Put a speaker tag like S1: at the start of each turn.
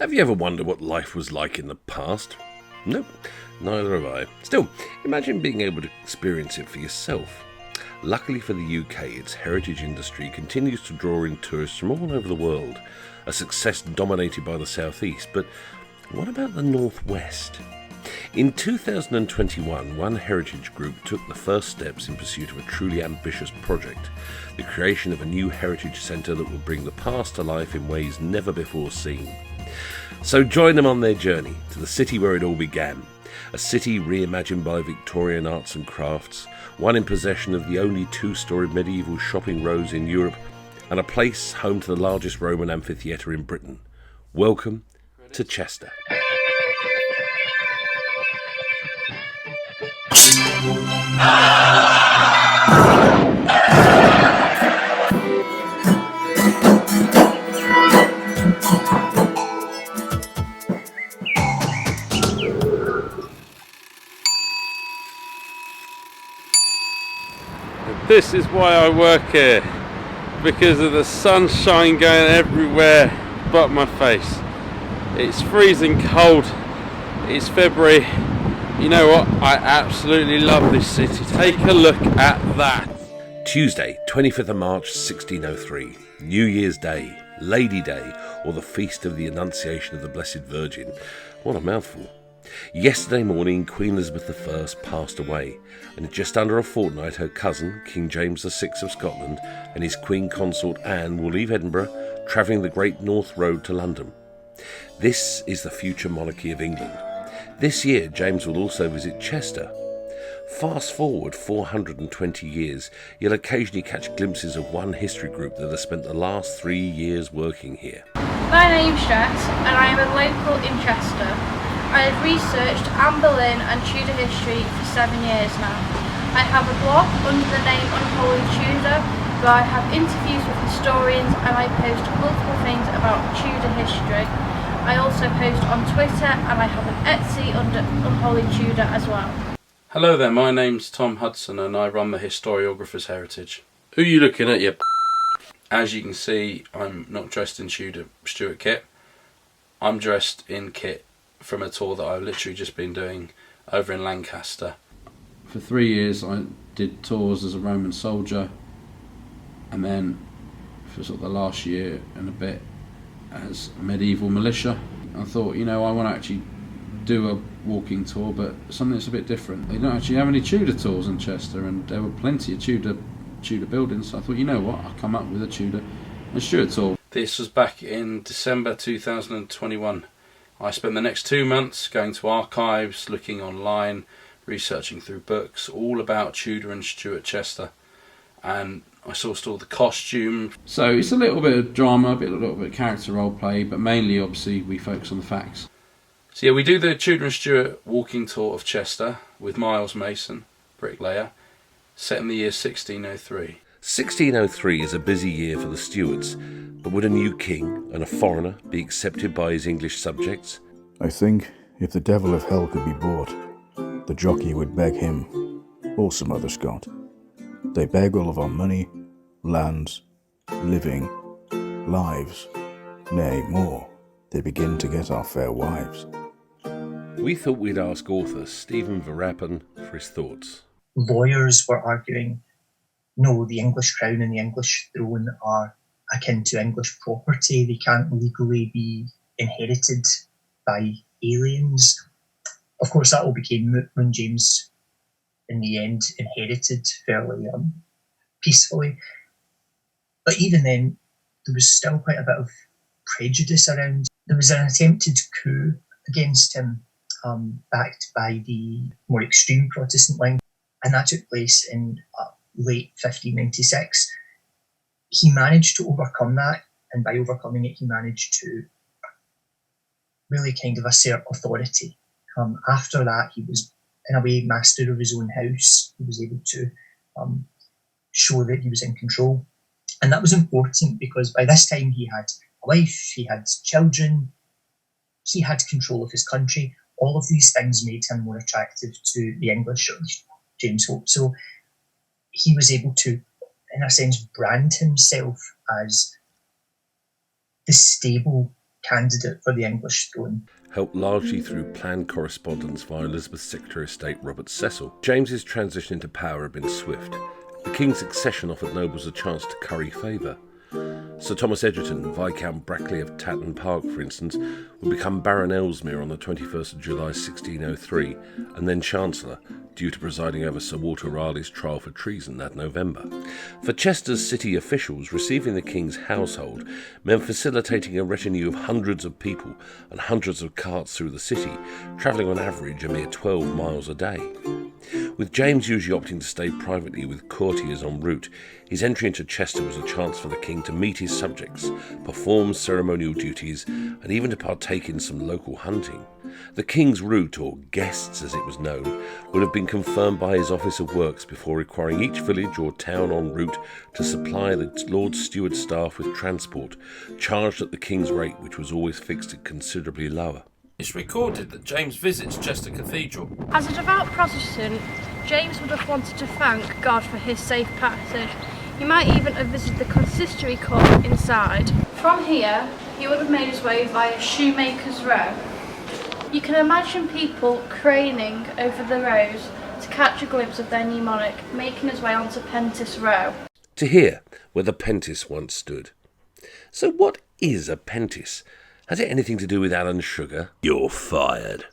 S1: Have you ever wondered what life was like in the past? Nope, neither have I. Still, imagine being able to experience it for yourself. Luckily for the UK, its heritage industry continues to draw in tourists from all over the world, a success dominated by the southeast. But what about the northwest? In 2021, one heritage group took the first steps in pursuit of a truly ambitious project, the creation of a new heritage centre that will bring the past to life in ways never before seen. So join them on their journey to the city where it all began, a city reimagined by Victorian arts and crafts, one in possession of the only two-storey medieval shopping rows in Europe, and a place home to the largest Roman amphitheatre in Britain. Welcome to Chester.
S2: This is why I work here, because of the sunshine going everywhere but my face. It's freezing cold, it's February. You know what, I absolutely love this city. Take a look at that.
S1: Tuesday, 25th of March 1603, New Year's Day, Lady Day, or the Feast of the Annunciation of the Blessed Virgin. What a mouthful. Yesterday morning, Queen Elizabeth I passed away, and in just under a fortnight her cousin, King James VI of Scotland, and his Queen Consort Anne will leave Edinburgh, travelling the Great North Road to London. This is the future monarchy of England. This year, James will also visit Chester. Fast forward 420 years, you'll occasionally catch glimpses of one history group that has spent the last 3 years working here.
S3: My name's Jess, and I am a local in Chester. I have researched Anne Boleyn and Tudor history for 7 years now. I have a blog under the name Unholy Tudor, where I have interviews with historians and I post multiple things about Tudor history. I also post on Twitter and I have an Etsy under Unholy Tudor as well.
S2: Hello there, my name's Tom Hudson and I run the Historiographers Heritage. Who are you looking at, you? As you can see, I'm not dressed in Stuart kit. I'm dressed in kit from a tour that I've literally just been doing over in Lancaster. For 3 years I did tours as a Roman soldier, and then for sort of the last year and a bit as medieval militia. I thought, you know, I want to actually do a walking tour, but something that's a bit different. They don't actually have any Tudor tours in Chester, and there were plenty of Tudor buildings, so I thought, you know what, I'll come up with a Tudor and Stuart tour. This was back in December 2021. I spent the next 2 months going to archives, looking online, researching through books, all about Tudor and Stuart Chester. And I sourced all the costume. So it's a little bit of drama, a little bit of character role play, but mainly, obviously, we focus on the facts. So yeah, we do the Tudor and Stuart walking tour of Chester with Miles Mason, bricklayer, set in the year 1603.
S1: 1603 is a busy year for the Stuarts, but would a new king and a foreigner be accepted by his English subjects?
S4: I think if the devil of hell could be bought, the jockey would beg him, or some other Scot. They beg all of our money, lands, living, lives, nay more, they begin to get our fair wives.
S1: We thought we'd ask author Stephen Veerapen for his thoughts.
S5: Lawyers were arguing, no, the English crown and the English throne are akin to English property. They can't legally be inherited by aliens. Of course, that all became moot when James, in the end, inherited fairly peacefully. But even then, there was still quite a bit of prejudice around. There was an attempted coup against him, backed by the more extreme Protestant wing, and that took place in late 1596. He managed to overcome that, and by overcoming it, he managed to really kind of assert authority. After that, he was, in a way, master of his own house. He was able to show that he was in control. And that was important because by this time he had a wife, he had children, he had control of his country. All of these things made him more attractive to the English, or James hoped. So he was able to, in a sense, brand himself as the stable candidate for the English throne.
S1: Helped largely through planned correspondence via Elizabeth's Secretary of State Robert Cecil. James's transition into power had been swift. The King's succession offered nobles a chance to curry favour. Sir Thomas Egerton, Viscount Brackley of Tatton Park, for instance, would become Baron Ellesmere on the 21st of July 1603, and then Chancellor, due to presiding over Sir Walter Raleigh's trial for treason that November. For Chester's city officials, receiving the King's household meant facilitating a retinue of hundreds of people and hundreds of carts through the city, travelling on average a mere 12 miles a day. With James usually opting to stay privately with courtiers en route, his entry into Chester was a chance for the King to meet his subjects, perform ceremonial duties, and even to partake in some local hunting. The King's route, or guests as it was known, would have been confirmed by his Office of Works before requiring each village or town en route to supply the Lord Steward's staff with transport, charged at the King's rate, which was always fixed at considerably lower.
S2: It's recorded that James visits Chester Cathedral.
S3: As a devout Protestant, James would have wanted to thank God for his safe passage. He might even have visited the consistory court inside. From here, he would have made his way via Shoemaker's Row. You can imagine people craning over the rows to catch a glimpse of their new monarch making his way onto Pentis Row.
S1: To here, where the Pentis once stood. So what is a Pentis? Has it anything to do with Alan Sugar? You're fired.